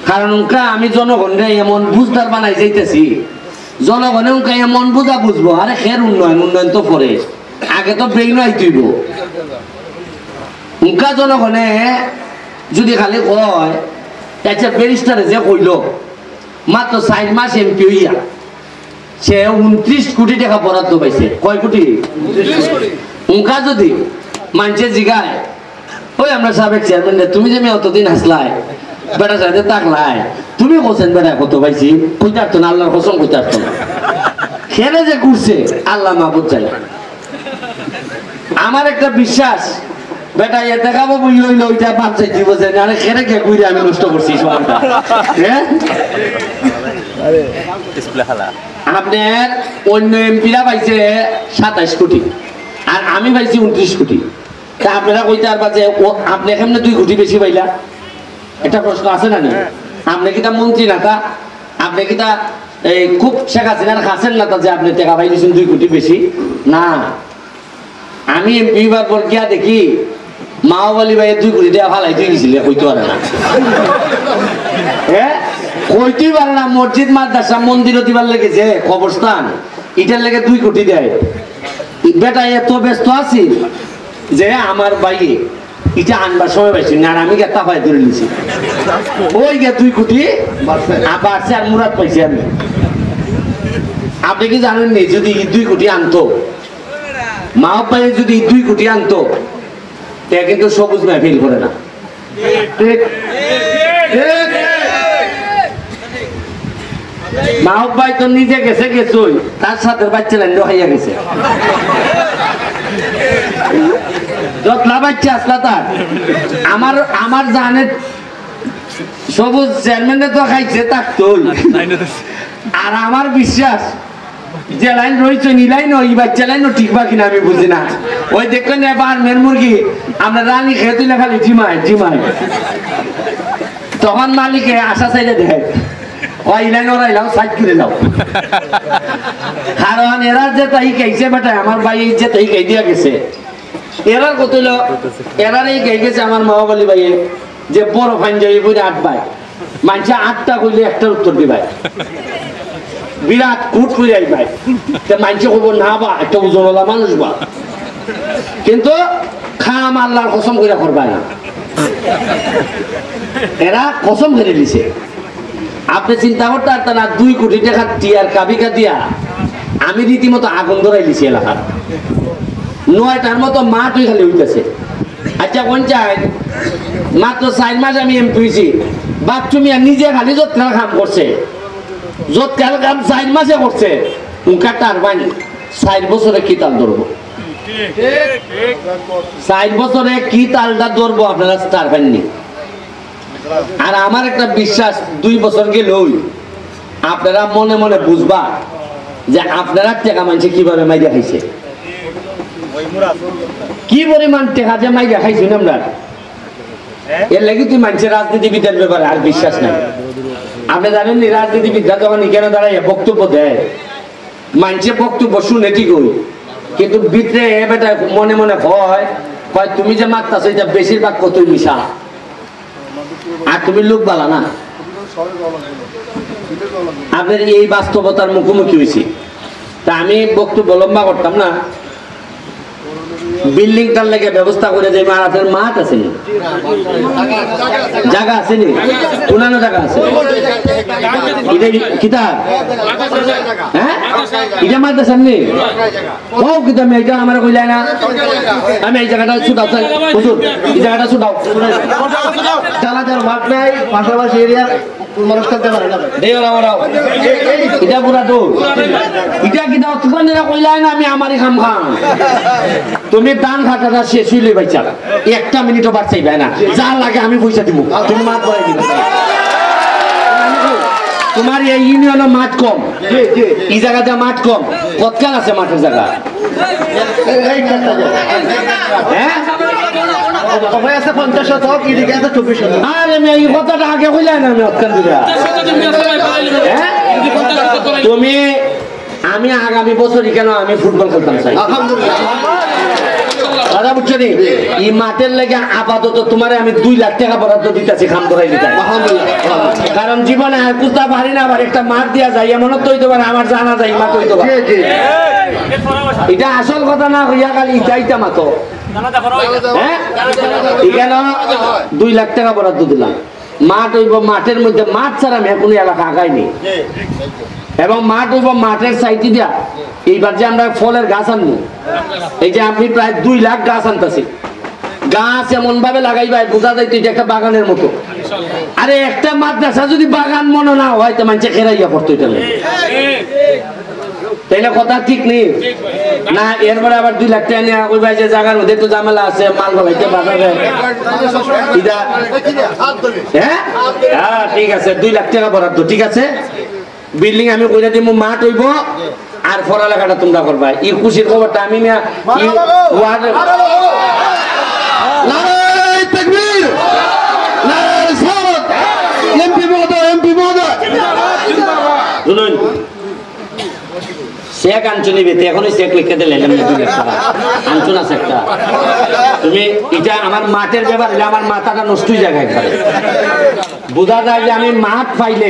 কারণ উনকা আমি জনগণরে এমন বুঝদার বানাই যাইতেছি জনগণে উনকা এমন বুঝা বুঝবো আরে খের উন্নয়ন তো পরে আগে তো ব্রেইন আইতইব উনকা জনগণে যদি খালি কয় আচ্ছা ব্যারিস্টারে যে কইল মাত্র 4 মাস এমপি হইয়া সে 29 কোটি টাকা বরাদ্দ পাইছে কয় কোটি 29 কোটি উনকা যদি মানুষে জিগায় ওই আমরা সাবেক চেয়ারম্যান তুমি যে মেয়ে অতদিন হাসলাই বেটা সাথে তাকলাই তুমি কোসেন বেটা কত পাইছি কইতার তো না আল্লাহর কসম কইতার তো না খেলে যে ঘুরছে আল্লাহ মাহবুব চাই আমার একটা বিশ্বাস বেটা এ দেখাবো বই হইলো ওইটা বাপ চাই দিব যে আরে খেলে কে ঘুরে আমি নষ্ট করছি সময়টা হ্যাঁ আপনার অন্য এমপিরা পাইছে 27 কোটি আর আমি পাইছি 29 কোটি তা আপনারা কইতে আর বাজে আপনি কেমনে 2 কোটি বেশি পাইলা একটা প্রশ্ন আছে না নি আপনি কি তা মন্ত্রী না তা আপনি কি তা এই খুব শেখ হাসিনার খাসেন না তা যে আপনি টাকা পাইছেন 2 কোটি বেশি না আমি এমপি বার পর গিয়া দেখি মাওবালি ভাই 2 কোটি টাকা ফালাই দিয়ে গেছিল কইতে পারে না হ্যাঁ কইতেই পারে না মসজিদ মাদ্রাসা মন্দির দিবার লেগেছে কবরস্থান এটার লেগে 2 কোটি দেয় বেটা এত ব্যস্ত আছি যে আমার বাইরে এটা আনবার সময় পাইছি না আমি গেতা পাই ধরে নিছি ওই গে 2 কোটি বাড়ছে আর মুরাদ পাইছি আমি আপনি কি জানেন নি যদি 2 কোটি আনতো মা পাই যদি 2 কোটি আনতো তে কিন্তু সবুজ মাহফিল করে না ঠিক মাহবুব ভাই তো নিজে গেছে গেছই তার সাথে বাচ্চা লাইন খাইয়া গেছে যতলা বাচ্চা আসলা তার আমার জানে সবুজ চেয়ারম্যানে তো খাইছে তাক তুই আর আমার বিশ্বাস যে লাইন রয়েছে নি লাইন ওই বাচ্চা লাইন ঠিক বা কিনা আমি বুঝি না ওই দেখলেন এবার মেন মুরগি আমরা রানী খেয়ে তুই না খালি জিমায় তখন মালিকে আশা চাইলে দেখে ওই লাইন ওরাইলাম সাইড করে দাও কারণ এরা যে তাই খাইছে বেটা আমার ভাই যে তাই খাই দিয়া গেছে এরার কত হলো এরার এই খাই গেছে আমার মা বলি ভাই যে বড় পাঞ্জাবি বলে 8 ভাই মানুষে 8টা কইলে একটার উত্তর দিবাই বিরাট কুট করে আই ভাই মানুষে কব না বা একটা ওজনওয়ালা মানুষ বা কিন্তু খাম আল্লাহর কসম করে করবা না এরা কসম করে দিছে আপনি চিন্তা করতে পারতেন না 2 কোটি টাকা টিয়ার কাবিকা দিয়া আমি রীতিমতো আগুন ধরাই দিছি এলাকার 9টার মতো মাঠই খালি হইতেছে আচ্ছা পঞ্চায়েত মাত্র 4 মাস আমি এমপি হয়েছি বাথরুম নিজে খালি যত্ন কাম করছে যৎকাল কাম 4 মাসে করছে উনকা টারবাইন 4 বছরে কি তাল ধরবো 4 বছরে কি তালটা ধরবো আপনারা টারবাইন নি আর আমার একটা বিশ্বাস 2 বছর গেলেও আপনারা মনে মনে বুঝবা যে আপনারা টাকা মানুষে কিভাবে মাইরা খাইছে কি পরিমাণ টাকা যে মাইরা খাইছি আমরা এর লাগি তুই মানুষের রাজনীতিবিদের ব্যাপারে আর বিশ্বাস নাই আপনি জানেন নি রাজনীতিবিদরা যখন এখানে দাঁড়ায় বক্তব্য দেয় মানুষের বক্তব্য শুনে ঠিক হই কিন্তু ভিতরে বেটা মনে মনে হয় তুমি যে মারতাছো এটা বেশিরভাগ কতই মিশা আর তুমি লোক বালা না আপনার এই বাস্তবতার মুখোমুখি হয়েছি তা আমি বক্তব্য লম্বা করতাম না বিল্ডিংটার লেগে ব্যবস্থা করে যে আপনার মাঠ আছে নি জায়গা আছে নি পুরানো জায়গা আছে কিতাব হ্যাঁ এটা মাদ্রাসা নি ও কিতাব এটা আমার কইলা না আমি এই জায়গাটা ছুটাও হুজুর এই জায়গাটা ছুটাও চালাতে মাঠ নাই পাশাপাশি এরিয়া মানুষ করতে পারে না এটা পুরা তো এটা কিতাব তুকানেরা কইলা না আমি আমারই খাম খাম তুমি দান খাটাটা শেষ হইলে বাইচা 1 মিনিটও বাদ চাইবে না যা লাগে আমি পয়সা দিব তুমি মাঠ বড়াই দিবে তোমার এই ইউনিয়নে মাঠ কম এই জায়গাতে মাঠ কম কতকাল আছে মাঠের জায়গা হ্যাঁ সবাই আছে 50 শতক এদিকে আছে 24 শতক আরে আমি এই কথাটা আগে কইলা না আমি অতকান দিলা তুমি আমি আগামী বছরই কেন আমি ফুটবল খেলতাম চাই আলহামদুলিল্লাহ কথা বুঝছো নি এই মাঠের লেগে আপাতত তোমারে আমি 2 লাখ টাকা বরাদ্দ দিতেছি খাম করাই দিতে কারণ জীবনে আর কুস্তা পারি না আবার একটা মাঠ দিয়া যায় এমন তো হইতে পারে আমার জানা যায় মাঠ হইতে পারে এটা আসল কথা না হইয়া খালি ইটাইটা মাতো হ্যাঁ এখানে 2 লাখ টাকা বরাদ্দ দিলাম মাঠ হইব মাঠের মধ্যে মাঠ ছাড়া আমি কোনো এলাকা আগাইনি এবং মাঠ হইব মাঠের সাইডে দিয়া এইবার যে আমরা ফলের গাছ আনবো এই যে আমি প্রায় 2 লাখ গাছ আনতেছি গাছ এমন ভাবে লাগাইবাই বোঝা যায় তুই একটা বাগানের মতো আরে একটা মাদ্রাসা যদি বাগান মনে না হয় তো মানুষে খেরাইয়া পড়তো এটা তাইলে কথা ঠিক নেই না এরপরে আবার 2 লাখ টাকা নিয়ে ওই ভাই যে জায়গার মধ্যে তো ঝামেলা আছে মাল গলাইতে বাজারে হ্যাঁ ঠিক আছে 2 লাখ টাকা বরাদ্দ ঠিক আছে বিল্ডিং আমি কইরা দিব মাঠ হইব আর পড়ালেখাটা তোমরা করবা এই খুশির খবরটা আমি না নারায়ে তাকবীর নারায়ে রিসালাত এমপি মহোদয় শুনুন চেক আনছুনি বেতে এখনই চেক লিখে দিলেন আনছুন আছে একটা তুমি এটা আমার মাঠের ব্যাপার হলে আমার মাথাটা নষ্ট হয়ে যায় একবারে বোঝা যায় যে আমি মাঠ পাইলে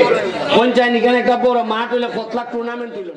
পঞ্চায়েত এখানে একটা বড় মাঠ হলে 7 লাখ টুর্নামেন্ট হইল